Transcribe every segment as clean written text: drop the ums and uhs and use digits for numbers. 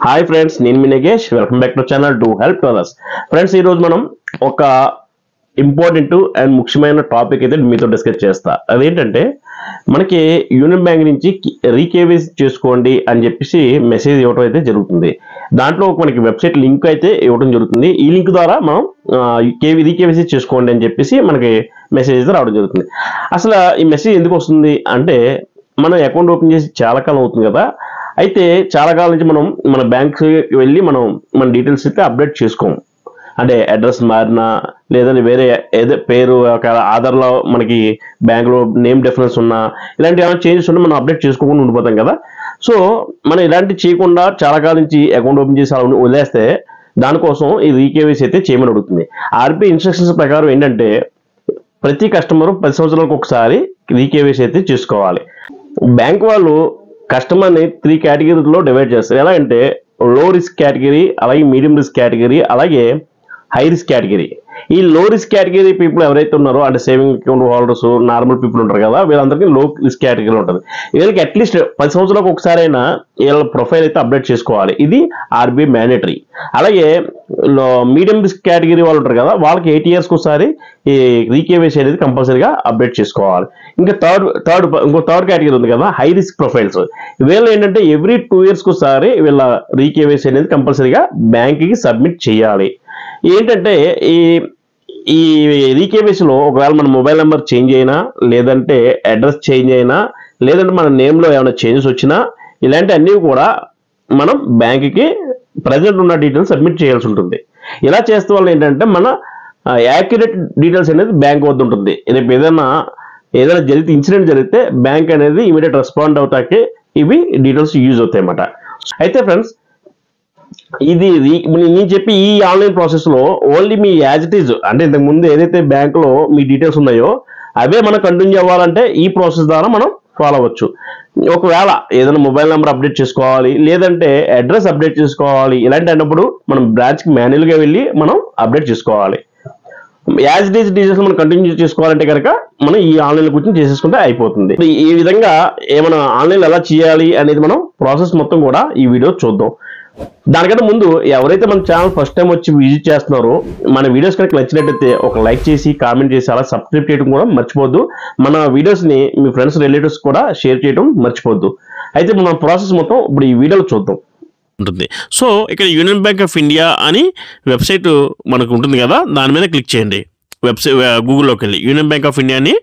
Hi friends, నేను మీ Nagesh. Welcome back to channel to help others. Friends, ఈరోజు మనం ఒక ఇంపార్టెంట్ అండ్ ముఖ్యమైన టాపిక్ అయితే మీతో డిస్కస్ చేస్తా. అదేంటంటే, మనకి యూనియన్ బ్యాంక్ నుంచి రీకేవైసీ చేసుకోండి అని చెప్పేసి మెసేజ్ ఇవ్వడం అయితే జరుగుతుంది. దాంట్లో మనకి వెబ్సైట్ లింక్ అయితే ఇవ్వడం జరుగుతుంది. ఈ లింక్ ద్వారా మనం రీకేవైసీ చేసుకోండి అని చెప్పేసి మనకి మెసేజ్ అయితే రావడం జరుగుతుంది. అసలు ఈ మెసేజ్ ఎందుకు వస్తుంది అంటే, మనం అకౌంట్ ఓపెన్ చేసి చాలా కాలం అవుతుంది కదా. అయితే చాలా కాలం నుంచి మనం మన బ్యాంక్కి వెళ్ళి మన డీటెయిల్స్ అయితే అప్డేట్ చేసుకోము. అంటే అడ్రస్ మారినా, లేదంటే వేరే ఏదో పేరు ఆధార్లో మనకి బ్యాంక్లో నేమ్ డిఫరెన్స్ ఉన్నా, ఇలాంటి ఏమైనా చేంజెస్ ఉన్నా మనం అప్డేట్ చేసుకోకుండా ఉండిపోతాం కదా. సో మనం ఇలాంటి చేయకుండా చాలా కాలం నుంచి అకౌంట్ ఓపెన్ చేసి అలా వదిలేస్తే దానికోసం ఈ రీకేవైసీ అయితే చేయమని అడుగుతుంది. ఆర్బీఐ ఇన్స్ట్రక్షన్స్ ప్రకారం ఏంటంటే, ప్రతి కస్టమర్ 10 సంవత్సరాలకు ఒకసారి రీకేవైసీ అయితే చేసుకోవాలి. బ్యాంక్ వాళ్ళు కస్టమర్ని 3 కేటగిరీలో డివైడ్ చేస్తారు. ఎలా అంటే, లో రిస్క్ కేటగిరీ, అలాగే మీడియం రిస్క్ కేటగిరీ, అలాగే హై రిస్క్ కేటగిరీ. ఈ లో రిస్క్ కేటగిరీ పీపుల్ ఎవరైతే ఉన్నారో, అంటే saving account holders, normal people ఉంటారు కదా, వీళ్ళందరికీ లో రిస్క్ కేటగిరీ ఉంటుంది. వీళ్ళకి అట్లీస్ట్ 10 సంవత్సరాలకు ఒకసారైనా వీళ్ళ ప్రొఫైల్ అయితే అప్డేట్ చేసుకోవాలి. ఇది ఆర్బీఐ మ్యాండేటరీ. అలాగే మీడియం రిస్క్ కేటగిరీ వాళ్ళు ఉంటారు కదా, వాళ్ళకి 8 ఇయర్స్కి ఒకసారి ఈ రీకేవైసీ అనేది కంపల్సరీగా అప్డేట్ చేసుకోవాలి. ఇంకా థర్డ్ కేటగిరీ ఉంది కదా, హై రిస్క్ ప్రొఫైల్స్. వీళ్ళు ఏంటంటే ఎవ్రీ 2 ఇయర్స్కి ఒకసారి వీళ్ళ రీకేవైసీ అనేది కంపల్సరీగా బ్యాంక్కి సబ్మిట్ చేయాలి. ఏంటంటే ఈ రీకేవైసీలో ఒకవేళ మన మొబైల్ నెంబర్ చేంజ్ అయినా, లేదంటే అడ్రస్ చేంజ్ అయినా, లేదంటే మన నేమ్లో ఏమైనా చేంజెస్ వచ్చినా, ఇలాంటి అన్నీ కూడా మనం బ్యాంక్కి ప్రజెంట్ ఉన్న డీటెయిల్స్ సబ్మిట్ చేయాల్సి ఉంటుంది. ఇలా చేస్తే వల్ల ఏంటంటే మన యాక్యురేట్ డీటెయిల్స్ అనేది బ్యాంక్ వద్ద ఉంటుంది. రేపు ఏదైనా జరిగితే, ఇన్సిడెంట్ జరిగితే బ్యాంక్ అనేది ఇమీడియట్ రెస్పాండ్ అవుతాకే ఇవి డీటెయిల్స్ యూజ్ అవుతాయి అన్నమాట. అయితే ఫ్రెండ్స్, ఇది నేను చెప్పి ఈ ఆన్లైన్ ప్రాసెస్లో only me as it is, అంటే ఇంతకు ముందు ఏదైతే బ్యాంకులో మీ డీటెయిల్స్ ఉన్నాయో అవే మనం కంటిన్యూ అవ్వాలంటే ఈ ప్రాసెస్ ద్వారా మనం ఫాలో అవ్వచ్చు. ఒకవేళ ఏదైనా మొబైల్ నెంబర్ అప్డేట్ చేసుకోవాలి, లేదంటే అడ్రస్ అప్డేట్ చేసుకోవాలి, ఇలాంటి అన్నప్పుడు మనం బ్రాంచ్కి మాన్యువల్గా వెళ్ళి మనం అప్డేట్ చేసుకోవాలి. యాజ్ ఇట్ ఈజ్ డీటెయిల్స్ మనం కంటిన్యూ చేసుకోవాలంటే కనుక మనం ఈ ఆన్లైన్లో కూర్చొని చేసేసుకుంటే అయిపోతుంది. ఈ విధంగా ఏమైనా ఆన్లైన్లో ఎలా చేయాలి అనేది మనం ప్రాసెస్ మొత్తం కూడా ఈ వీడియో చూద్దాం. దానికంటే ముందు ఎవరైతే మన ఛానల్ ఫస్ట్ టైం వచ్చి విజిట్ చేస్తున్నారో, మన వీడియోస్ కనుక నచ్చినట్టయితే ఒక లైక్ చేసి, కామెంట్ చేసి, అలా సబ్స్క్రైబ్ చేయడం కూడా మర్చిపోద్దు. మన వీడియోస్ని మీ ఫ్రెండ్స్, రిలేటివ్స్ కూడా షేర్ చేయడం మర్చిపోద్దు. అయితే మన ప్రాసెస్ మొత్తం ఇప్పుడు ఈ వీడియోలో చూద్దాం ఉంటుంది. సో ఇక్కడ యూనియన్ బ్యాంక్ ఆఫ్ ఇండియా అని వెబ్సైట్ మనకు ఉంటుంది కదా, దాని మీద క్లిక్ చేయండి. గూగుల్లోకి వెళ్ళి యూనియన్ బ్యాంక్ ఆఫ్ ఇండియాని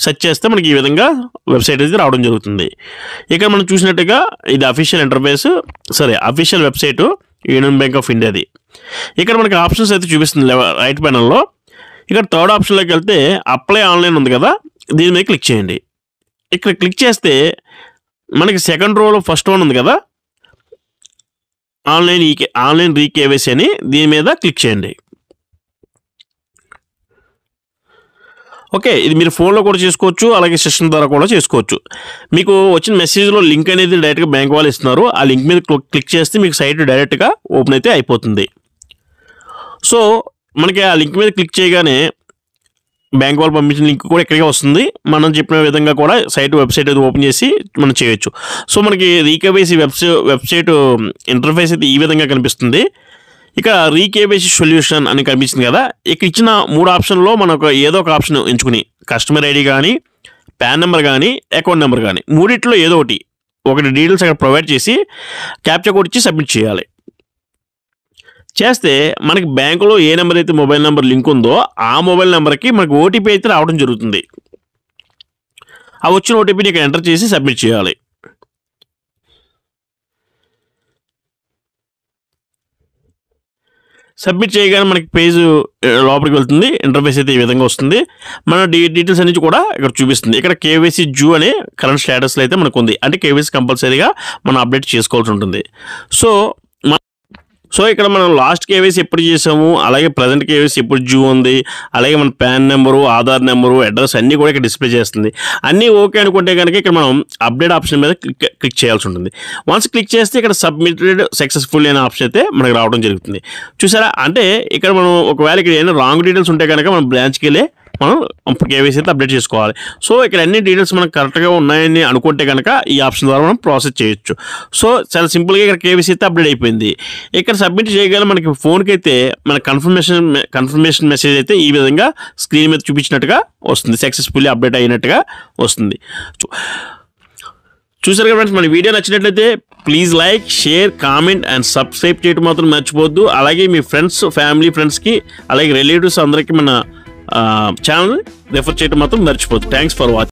సెర్చ్ చేస్తే మనకి ఈ విధంగా వెబ్సైట్ అయితే రావడం జరుగుతుంది. ఇక్కడ మనం చూసినట్టుగా ఇది official interface, official website union bank of ఇండియాది. ఇక్కడ మనకి ఆప్షన్స్ అయితే చూపిస్తుంది రైట్ ప్యానల్లో. ఇక్కడ థర్డ్ ఆప్షన్లోకి వెళ్తే అప్లై ఆన్లైన్ ఉంది కదా, దీని మీద క్లిక్ చేయండి. ఇక్కడ క్లిక్ చేస్తే మనకి సెకండ్ రోలో ఫస్ట్ వన్ ఉంది కదా, ఆన్లైన్ రీకేవైసీ అని, దీని మీద క్లిక్ చేయండి. ఓకే, ఇది మీరు ఫోన్లో కూడా చేసుకోవచ్చు, అలాగే సిస్టమ్ ద్వారా కూడా చేసుకోవచ్చు. మీకు వచ్చిన మెసేజ్లో లింక్ అనేది డైరెక్ట్గా బ్యాంక్ వాళ్ళు ఇస్తున్నారు. ఆ లింక్ మీద క్లిక్ చేస్తే మీకు సైట్ డైరెక్ట్గా ఓపెన్ అయితే అయిపోతుంది. సో మనకి ఆ లింక్ మీద క్లిక్ చేయగానే బ్యాంక్ వాళ్ళు పంపించిన లింక్ కూడా ఇక్కడికే వస్తుంది. మనం చెప్పిన విధంగా కూడా వెబ్సైట్ అయితే ఓపెన్ చేసి మనం చేయొచ్చు. సో మనకి రీకేవైసీ వెబ్సైట్ ఇంటర్ఫేస్ అయితే ఈ విధంగా కనిపిస్తుంది. ఇక్కడ రీకేవైసీ సొల్యూషన్ అని కనిపిస్తుంది కదా, ఇక్కడ ఇచ్చిన 3 ఆప్షన్లో మనకు ఏదో ఒక ఆప్షన్ ఎంచుకుని, కస్టమర్ ఐడి కానీ, పాన్ నెంబర్ కానీ, అకౌంట్ నెంబర్ కానీ, మూడిట్లో ఏదో ఒకటి డీటెయిల్స్ అక్కడ ప్రొవైడ్ చేసి క్యాప్చా కోడ్ ఇచ్చి సబ్మిట్ చేయాలి. చేస్తే మనకి బ్యాంకులో ఏ నెంబర్ అయితే మొబైల్ నెంబర్ లింక్ ఉందో ఆ మొబైల్ నెంబర్కి మనకు ఓటీపీ అయితే రావడం జరుగుతుంది. ఆ వచ్చిన ఓటీపీని ఇక్కడ ఎంటర్ చేసి సబ్మిట్ చేయాలి. సబ్మిట్ చేయగానే మనకి పేజ్ లోపలికి వెళ్తుంది. ఇంటర్ఫేస్ అయితే ఈ విధంగా వస్తుంది. మన డీటెయిల్స్ అన్ని కూడా ఇక్కడ చూపిస్తుంది. ఇక్కడ కేవైసీ జూ అనే కరెంట్ స్టేటస్లో అయితే మనకు ఉంది. అంటే కేవైసీ కంపల్సరీగా మనం అప్డేట్ చేసుకోవాల్సి ఉంటుంది. సో ఇక్కడ మనం లాస్ట్ కేవైసీ ఎప్పుడు చేసాము, అలాగే ప్రజెంట్ కేవైసీ ఎప్పుడు జూ ఉంది, అలాగే మన pan number, Aadhaar number, address అన్నీ కూడా ఇక్కడ డిస్ప్లే చేస్తుంది. అన్నీ ఓకే అనుకుంటే కనుక ఇక్కడ మనం అప్డేట్ ఆప్షన్ మీద క్లిక్ చేయాల్సి ఉంటుంది. వన్స్ క్లిక్ చేస్తే ఇక్కడ సబ్మిటెడ్ సక్సెస్ఫుల్ అనే ఆప్షన్ అయితే మనకు రావడం జరుగుతుంది. చూసారా, అంటే ఇక్కడ మనం ఒకవేళ ఇక్కడ ఏమైనా రాంగ్ డీటెయిల్స్ ఉంటే కనుక మనం బ్రాంచ్కి వెళ్ళి మనం కేవైసీ అయితే అప్డేట్ చేసుకోవాలి. సో ఇక్కడ అన్ని డీటెయిల్స్ మనకు కరెక్ట్గా ఉన్నాయని అనుకుంటే కనుక ఈ ఆప్షన్ ద్వారా మనం ప్రాసెస్ చేయొచ్చు. సో చాలా సింపుల్గా ఇక్కడ కేవైసీ అయితే అప్డేట్ అయిపోయింది. ఇక్కడ సబ్మిట్ చేయగల మనకి ఫోన్కి అయితే మన కన్ఫర్మేషన్ మెసేజ్ అయితే ఈ విధంగా స్క్రీన్ మీద చూపించినట్టుగా వస్తుంది, సక్సెస్ఫుల్లీ అప్డేట్ అయినట్టుగా వస్తుంది. చూసారు కదా ఫ్రెండ్స్, మన వీడియో నచ్చినట్లయితే please like, share, comment and subscribe చేయడం మాత్రం మర్చిపోవద్దు. అలాగే మీ ఫ్రెండ్స్, ఫ్యామిలీ ఫ్రెండ్స్కి, అలాగే రిలేటివ్స్ అందరికీ మన ఛానల్ రెఫర్ చేయడం మాత్రం మర్చిపోవద్దు. Thanks for watching.